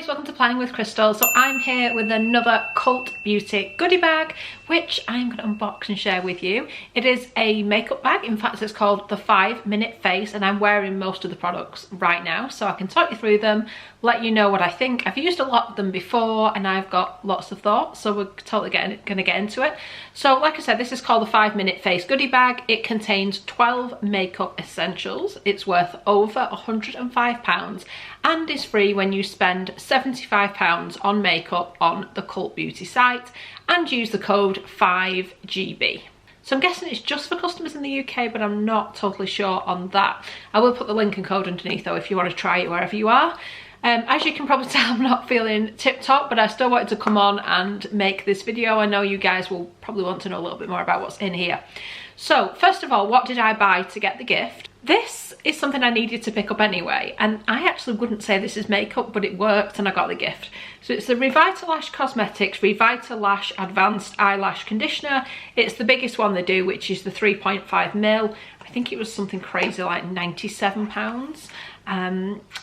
guys, welcome to Planning with Crystal. So I'm here with another Cult Beauty goodie bag, which I'm going to unbox and share with you. It is a makeup bag. In fact, it's called the 5-Minute Face, and I'm wearing most of the products right now, so I can talk you through them, let you know what I think. I've used a lot of them before and I've got lots of thoughts, so we're totally going to get into it. So like I said, this is called the 5-Minute Face goodie bag. It contains 12 makeup essentials. It's worth over £105 and is free when you spend £75 on makeup on the Cult Beauty site and use the code 5GB. So I'm guessing it's just for customers in the UK, but I'm not totally sure on that. I will put the link and code underneath though if you want to try it wherever you are. As you can probably tell, I'm not feeling tip-top, but I still wanted to come on and make this video. I know you guys will probably want to know a little bit more about what's in here. So first of all, what did I buy to get the gift? This is something I needed to pick up anyway, and I actually wouldn't say this is makeup, but it worked and I got the gift. So it's the Revitalash Cosmetics Revitalash Advanced Eyelash Conditioner. It's the biggest one they do, which is the 3.5ml. I think it was something crazy like £97.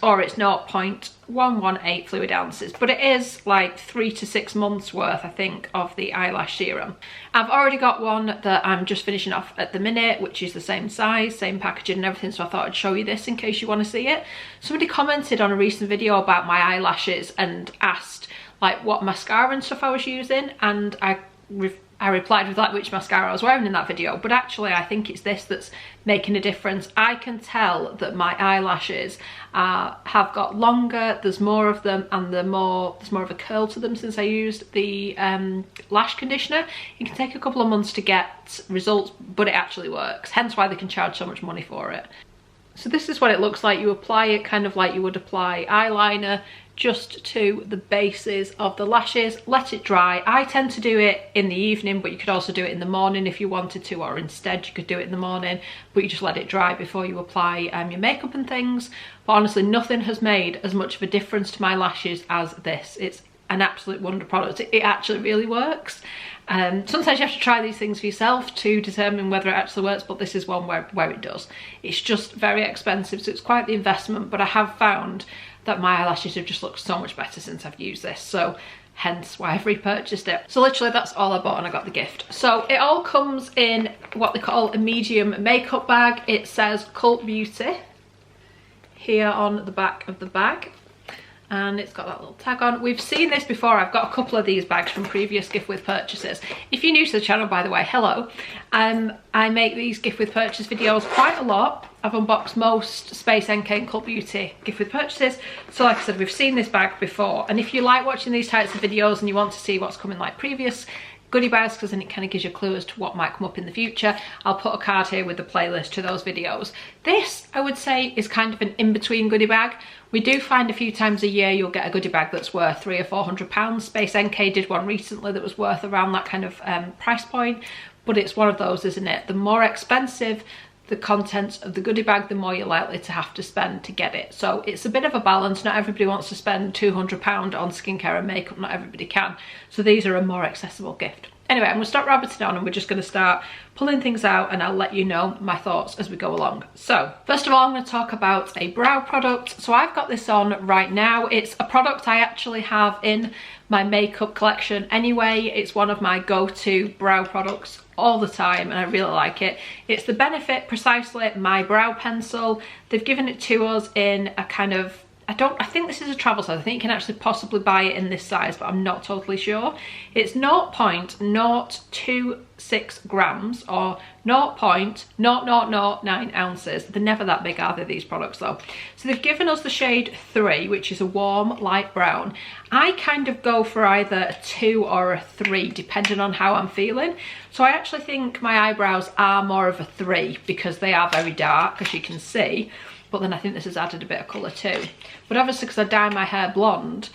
Or it's 0.118 fluid ounces, but it is like 3 to 6 months worth, I think, of the eyelash serum. I've already got one that I'm just finishing off at the minute, which is the same size, same packaging and everything, so I thought I'd show you this in case you want to see it. Somebody commented on a recent video about my eyelashes and asked like what mascara and stuff I was using, and I replied with like which mascara I was wearing in that video, but actually I think it's this that's making a difference. I can tell that my eyelashes have got longer, there's more of them, and there's more of a curl to them since I used the lash conditioner. It can take a couple of months to get results, but it actually works, hence why they can charge so much money for it. So this is what it looks like. You apply it kind of like you would apply eyeliner, just to the bases of the lashes, let it dry. I tend to do it in the evening, but you could also do it in the morning if you wanted to, or instead you could do it in the morning, but you just let it dry before you apply your makeup and things. But honestly, nothing has made as much of a difference to my lashes as this. It's an absolute wonder product. It actually really works. Sometimes you have to try these things for yourself to determine whether it actually works, but this is one where it does. It's just very expensive, so it's quite the investment, but I have found that my eyelashes have just looked so much better since I've used this, so hence why I've repurchased it. So literally that's all I bought and I got the gift. So it all comes in what they call a medium makeup bag. It says Cult Beauty here on the back of the bag, and it's got that little tag on. We've seen this before. I've got a couple of these bags from previous gift with purchases. If you're new to the channel, by the way, hello. I make these gift with purchase videos quite a lot. I've unboxed most Space NK and Cult Beauty gift with purchases. So like I said, we've seen this bag before. And if you like watching these types of videos and you want to see what's coming like previous goodie bags, because then it kind of gives you a clue as to what might come up in the future, I'll put a card here with the playlist to those videos. This, I would say, is kind of an in-between goodie bag. We do find a few times a year you'll get a goodie bag that's worth £300 or £400. Space NK did one recently that was worth around that kind of price point, but it's one of those, isn't it? The more expensive the contents of the goodie bag, the more you're likely to have to spend to get it. So it's a bit of a balance. Not everybody wants to spend £200 on skincare and makeup, not everybody can. So these are a more accessible gift. Anyway, I'm gonna stop rabbiting on and we're just gonna start pulling things out, and I'll let you know my thoughts as we go along. So first of all, I'm gonna talk about a brow product. So I've got this on right now. It's a product I actually have in my makeup collection anyway. It's one of my go-to brow products all the time and I really like it. It's the Benefit Precisely My Brow Pencil. They've given it to us in a kind of, I think this is a travel size. I think you can actually possibly buy it in this size, but I'm not totally sure. It's 0.026 grams or 0.0009 ounces. They're never that big, are they, these products though? So they've given us the shade 3, which is a warm light brown. I kind of go for either a 2 or a 3 depending on how I'm feeling. So I actually think my eyebrows are more of a 3 because they are very dark, as you can see. But then I think this has added a bit of colour too. But obviously because I dye my hair blonde,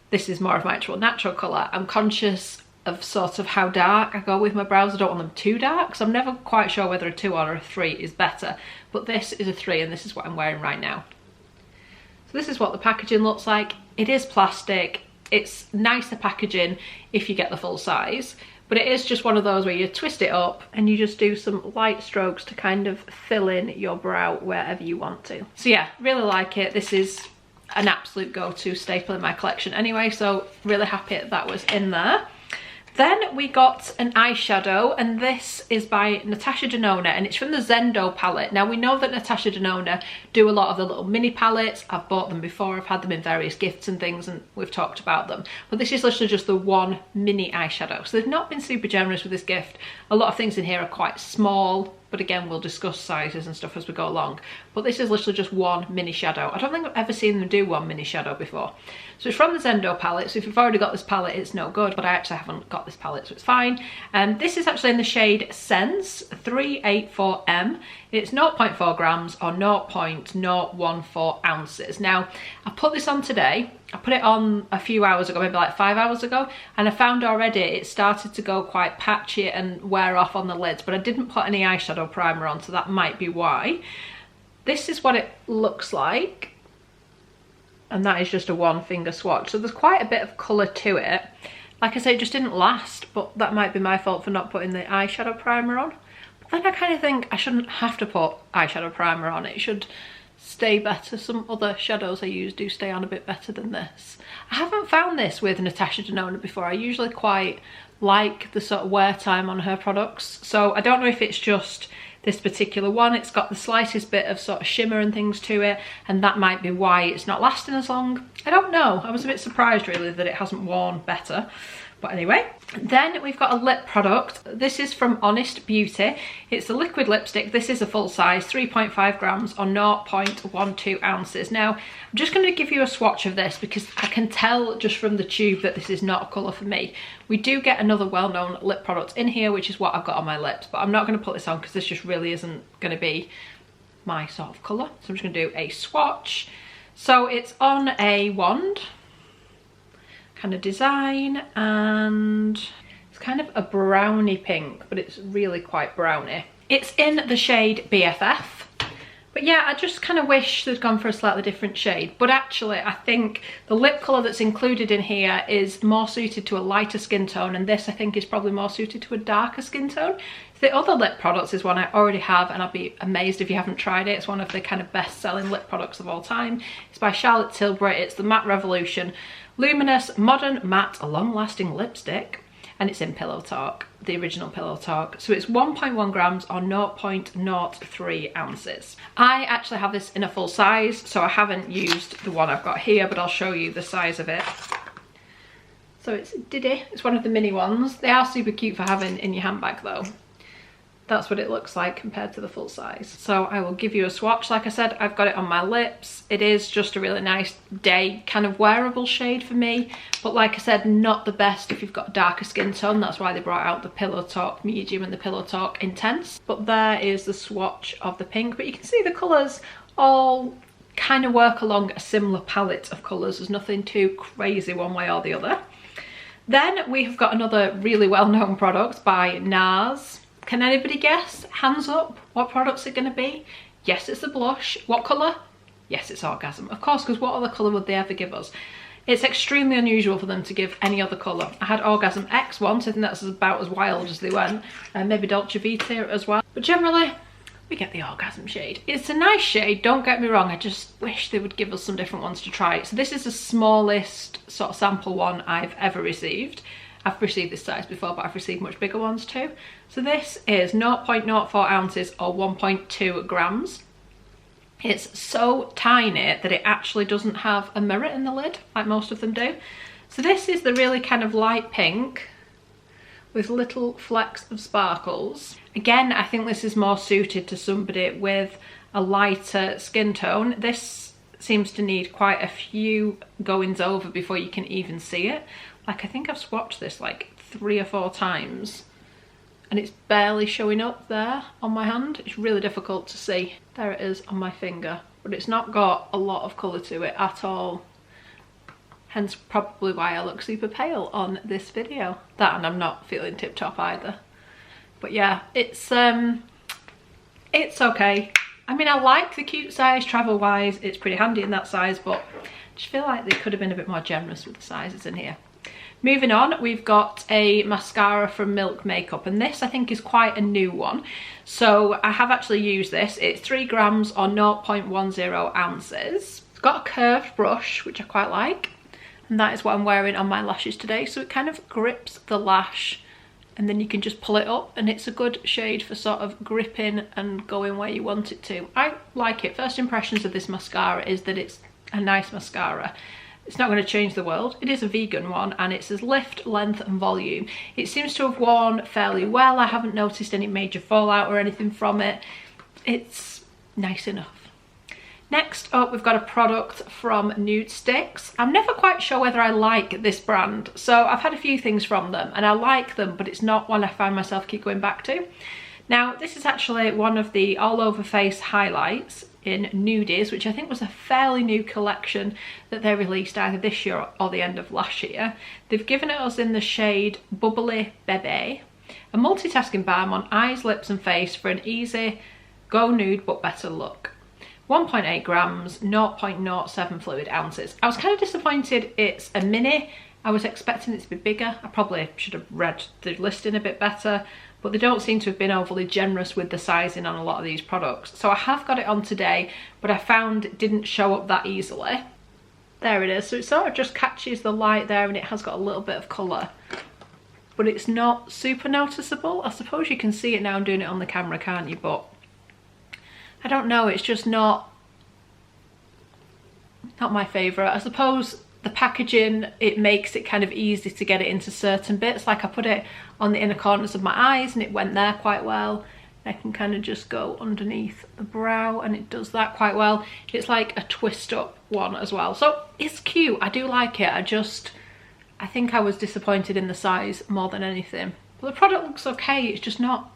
this is more of my actual natural colour. I'm conscious of sort of how dark I go with my brows. I don't want them too dark, so I'm never quite sure whether a 2 or a 3 is better. But this is a 3 and this is what I'm wearing right now. So this is what the packaging looks like. It is plastic. It's nicer packaging if you get the full size. But it is just one of those where you twist it up and you just do some light strokes to kind of fill in your brow wherever you want to. So yeah, really like it. This is an absolute go-to staple in my collection anyway, so really happy that was in there. Then we got an eyeshadow, and this is by Natasha Denona, and it's from the Zendo palette. Now we know that Natasha Denona do a lot of the little mini palettes. I've bought them before, I've had them in various gifts and things, and we've talked about them. But this is literally just the one mini eyeshadow. So they've not been super generous with this gift. A lot of things in here are quite small, but again, we'll discuss sizes and stuff as we go along. But this is literally just one mini shadow. I don't think I've ever seen them do one mini shadow before. So it's from the Zendo palette, so if you've already got this palette, it's no good, but I actually haven't got this palette, so it's fine. This is actually in the shade Sense 384M. It's 0.4 grams or 0.014 ounces. Now, I put this on today. I put it on a few hours ago, maybe like 5 hours ago, and I found already it started to go quite patchy and wear off on the lids, but I didn't put any eyeshadow primer on, so that might be why. This is what it looks like, and that is just a one finger swatch, so there's quite a bit of colour to it. Like I say, it just didn't last, but that might be my fault for not putting the eyeshadow primer on. But then I kind of think I shouldn't have to put eyeshadow primer on. It should stay better. Some other shadows I use do stay on a bit better than this. I haven't found this with Natasha Denona before. I usually quite like the sort of wear time on her products, so I don't know if it's just this particular one. It's got the slightest bit of sort of shimmer and things to it, and that might be why it's not lasting as long. I don't know. I was a bit surprised really that it hasn't worn better. But anyway, then we've got a lip product. This is from Honest Beauty. It's a liquid lipstick. This is a full size, 3.5 grams or 0.12 ounces. Now, I'm just going to give you a swatch of this because I can tell just from the tube that this is not a colour for me. We do get another well-known lip product in here, which is what I've got on my lips, but I'm not going to put this on because this just really isn't going to be my sort of colour. So I'm just going to do a swatch. So it's on a wand kind of design, and it's kind of a browny pink, but it's really quite browny. It's in the shade BFF, but yeah, I just kind of wish they'd gone for a slightly different shade. But actually I think the lip colour that's included in here is more suited to a lighter skin tone, and this I think is probably more suited to a darker skin tone. The other lip products is one I already have, and I'll be amazed if you haven't tried it. It's one of the kind of best selling lip products of all time. It's by Charlotte Tilbury. It's the Matte Revolution Luminous Modern Matte Long Lasting Lipstick, and it's in Pillow Talk, the original Pillow Talk. So it's 1.1 grams or 0.03 ounces. I actually have this in a full size, so I haven't used the one I've got here, but I'll show you the size of it. So it's Diddy. It's one of the mini ones. They are super cute for having in your handbag though. That's what it looks like compared to the full size. So I will give you a swatch. Like I said, I've got it on my lips. It is just a really nice day kind of wearable shade for me, but like I said, not the best if you've got a darker skin tone. That's why they brought out the Pillow Talk Medium and the Pillow Talk Intense. But there is the swatch of the pink, but you can see the colours all kind of work along a similar palette of colours. There's nothing too crazy one way or the other. Then we've got another really well-known product by Nars. Can anybody guess? Hands up. What product's it going to be? Yes, it's a blush. What colour? Yes, it's Orgasm. Of course, because what other colour would they ever give us? It's extremely unusual for them to give any other colour. I had Orgasm X once. I think that's about as wild as they went. And maybe Dolce Vita as well. But generally, we get the Orgasm shade. It's a nice shade, don't get me wrong. I just wish they would give us some different ones to try. So this is the smallest sort of sample one I've ever received. I've received this size before, but I've received much bigger ones too. So this is 0.04 ounces or 1.2 grams. It's so tiny that it actually doesn't have a mirror in the lid like most of them do. So this is the really kind of light pink with little flecks of sparkles. Again, I think this is more suited to somebody with a lighter skin tone. This seems to need quite a few goings over before you can even see it. Like, I think I've swatched this like 3 or 4 times and it's barely showing up there on my hand. It's really difficult to see. There it is on my finger, but it's not got a lot of colour to it at all. Hence probably why I look super pale on this video. That, and I'm not feeling tip top either. But yeah, it's okay. I mean, I like the cute size travel wise. It's pretty handy in that size, but I just feel like they could have been a bit more generous with the sizes in here. Moving on, we've got a mascara from Milk Makeup, and this I think is quite a new one. So I have actually used this. It's 3 grams or 0.10 ounces. It's got a curved brush, which I quite like. And that is what I'm wearing on my lashes today. So it kind of grips the lash and then you can just pull it up, and it's a good shade for sort of gripping and going where you want it to. I like it. First impressions of this mascara is that it's a nice mascara. It's not going to change the world. It is a vegan one and it says lift, length and volume. It seems to have worn fairly well. I haven't noticed any major fallout or anything from it. It's nice enough. Next up, we've got a product from Nudestix. I'm never quite sure whether I like this brand. So I've had a few things from them and I like them, but it's not one I find myself keep going back to. Now, this is actually one of the all over face highlights in Nudies, which I think was a fairly new collection that they released either this year or the end of last year. They've given it us in the shade Bubbly Bebe, a multitasking balm on eyes, lips and face for an easy, go nude but better look. 1.8 grams, 0.07 fluid ounces. I was kind of disappointed it's a mini. I was expecting it to be bigger. I probably should have read the listing a bit better, but they don't seem to have been overly generous with the sizing on a lot of these products. So I have got it on today, but I found it didn't show up that easily. There it is. So it sort of just catches the light there and it has got a little bit of colour, but it's not super noticeable. I suppose you can see it now. I'm doing it on the camera, can't you? But I don't know, it's just not my favourite. I suppose the packaging, it makes it kind of easy to get it into certain bits. Like I put it on the inner corners of my eyes and it went there quite well. I can kind of just go underneath the brow and it does that quite well. It's like a twist up one as well. So it's cute, I do like it. I think I was disappointed in the size more than anything. But the product looks okay, it's just not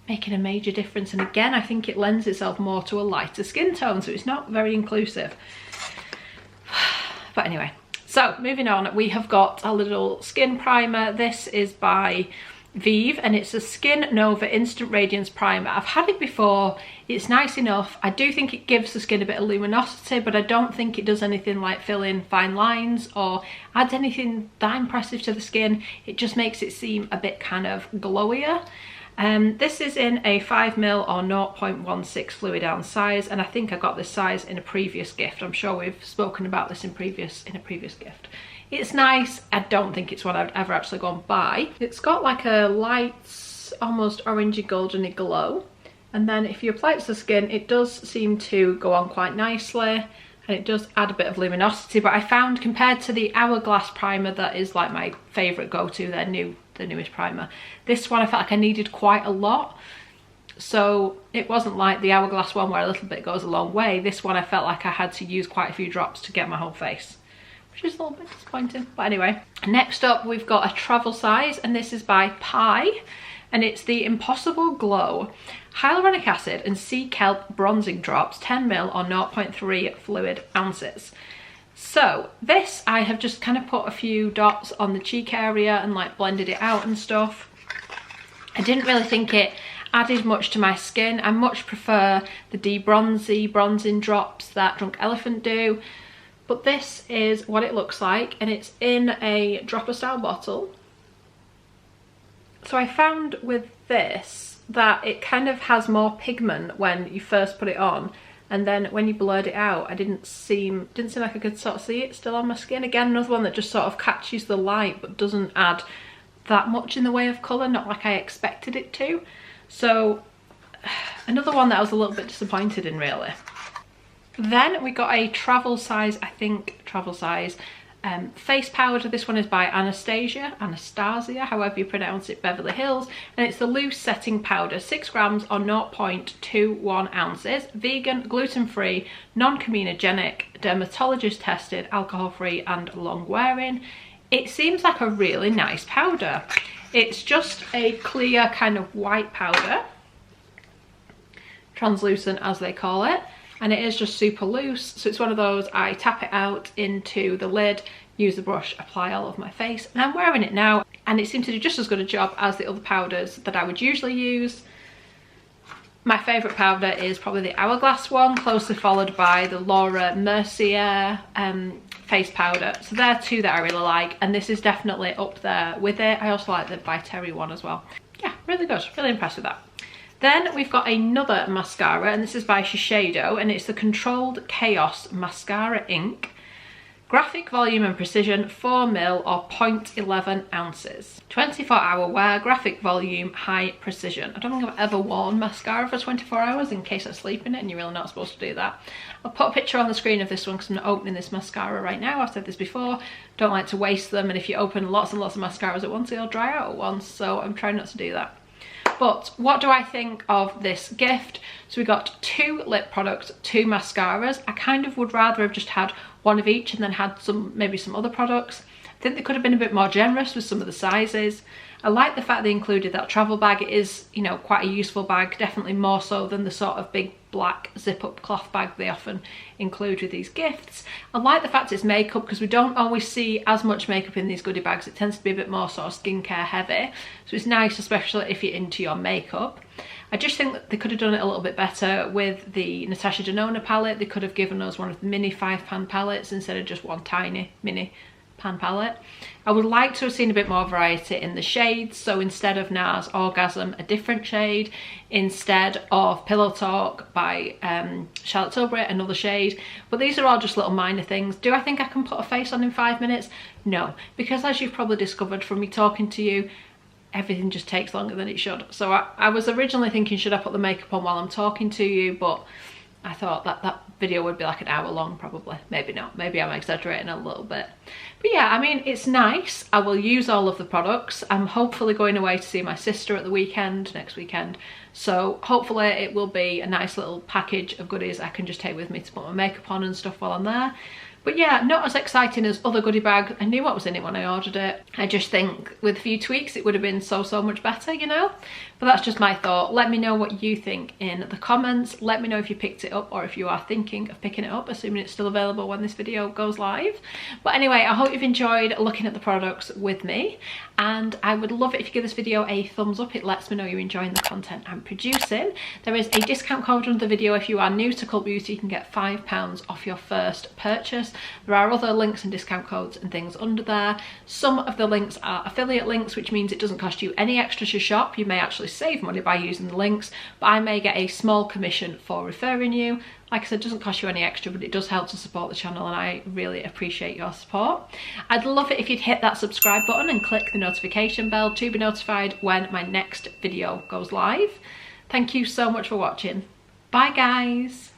making a major difference. And again, I think it lends itself more to a lighter skin tone, so it's not very inclusive. But anyway, so moving on, we have got a little skin primer. This is by Vive and it's a Skin Nova Instant Radiance Primer. I've had it before, it's nice enough. I do think it gives the skin a bit of luminosity, but I don't think it does anything like fill in fine lines or adds anything that impressive to the skin. It just makes it seem a bit kind of glowier. This is in a 5ml or 0.16 fluid ounce size, and I think I got this size in a previous gift. I'm sure we've spoken about this in a previous gift. It's nice. I don't think it's what I'd ever actually go and buy. It's got like a light, almost orangey goldeny glow, and then if you apply it to the skin, it does seem to go on quite nicely, and it does add a bit of luminosity. But I found, compared to the Hourglass primer that is like my favourite go-to, the newest primer, this one I felt like I needed quite a lot. So it wasn't like the Hourglass one where a little bit goes a long way. This one I felt like I had to use quite a few drops to get my whole face, which is a little bit disappointing. But anyway, next up we've got a travel size, and this is by Pi, and it's the Impossible Glow Hyaluronic Acid and Sea Kelp Bronzing Drops, 10ml or 0.3 fluid ounces. So this, I have just kind of put a few dots on the cheek area and like blended it out and stuff. I didn't really think it added much to my skin. I much prefer the bronzing drops that Drunk Elephant do. But this is what it looks like, and it's in a dropper style bottle. So I found with this that it kind of has more pigment when you first put it on, and then when you blurred it out, I didn't seem like I could sort of see it still on my skin. Again, another one that just sort of catches the light but doesn't add that much in the way of colour, not like I expected it to. So another one that I was a little bit disappointed in, really. Then we got a travel size face powder. This one is by Anastasia, however you pronounce it, Beverly Hills, and it's the loose setting powder, 6 grams or 0.21 ounces, vegan, gluten-free, non-comedogenic, dermatologist tested, alcohol-free and long wearing. It seems like a really nice powder. It's just a clear kind of white powder, translucent as they call it, and it is just super loose. So it's one of those, I tap it out into the lid, use the brush, apply all over my face, and I'm wearing it now, and it seems to do just as good a job as the other powders that I would usually use. My favourite powder is probably the Hourglass one, closely followed by the Laura Mercier face powder. So they're two that I really like, and this is definitely up there with it. I also like the By Terry one as well. Yeah, really good, really impressed with that. Then we've got another mascara, and this is by Shiseido, and it's the Controlled Chaos Mascara Ink. Graphic volume and precision 4ml or 0.11 ounces. 24-hour wear, graphic volume, high precision. I don't think I've ever worn mascara for 24 hours in case I sleep in it, and you're really not supposed to do that. I'll put a picture on the screen of this one because I'm not opening this mascara right now. I've said this before, don't like to waste them, and if you open lots and lots of mascaras at once, they'll dry out at once, so I'm trying not to do that. But what do I think of this gift? So we got 2 lip products, 2 mascaras. I kind of would rather have just had one of each and then had maybe some other products. I think they could have been a bit more generous with some of the sizes. I like the fact they included that travel bag. It is, you know, quite a useful bag, definitely more so than the sort of big black zip-up cloth bag they often include with these gifts. I like the fact it's makeup because we don't always see as much makeup in these goodie bags. It tends to be a bit more sort of skincare heavy, so it's nice, especially if you're into your makeup. I just think that they could have done it a little bit better with the Natasha Denona palette. They could have given us one of the mini 5-pan palettes instead of just one tiny mini pan palette. I would like to have seen a bit more variety in the shades, so instead of Nars Orgasm, a different shade, instead of Pillow Talk by Charlotte Tilbury, another shade. But these are all just little minor things. Do I think I can put a face on in 5 minutes? No, because as you've probably discovered from me talking to you, everything just takes longer than it should. So I was originally thinking, should I put the makeup on while I'm talking to you, but I thought that video would be like an hour long probably. Maybe not, maybe I'm exaggerating a little bit. But yeah, I mean, it's nice. I will use all of the products. I'm hopefully going away to see my sister at the weekend, next weekend. So hopefully it will be a nice little package of goodies I can just take with me to put my makeup on and stuff while I'm there. But yeah, not as exciting as other goodie bags. I knew what was in it when I ordered it. I just think with a few tweaks it would have been so much better, you know? But that's just my thought. Let me know what you think in the comments. Let me know if you picked it up or if you are thinking of picking it up, assuming it's still available when this video goes live. But anyway, I hope you've enjoyed looking at the products with me, and I would love it if you give this video a thumbs up. It lets me know you're enjoying the content I'm producing. There is a discount code under the video. If you are new to Cult Beauty, you can get £5 off your first purchase. There are other links and discount codes and things under there. Some of the links are affiliate links, which means it doesn't cost you any extra to shop. You may actually save money by using the links, but I may get a small commission for referring you. Like I said, it doesn't cost you any extra, but it does help to support the channel, and I really appreciate your support. I'd love it if you'd hit that subscribe button and click the notification bell to be notified when my next video goes live. Thank you so much for watching. Bye guys.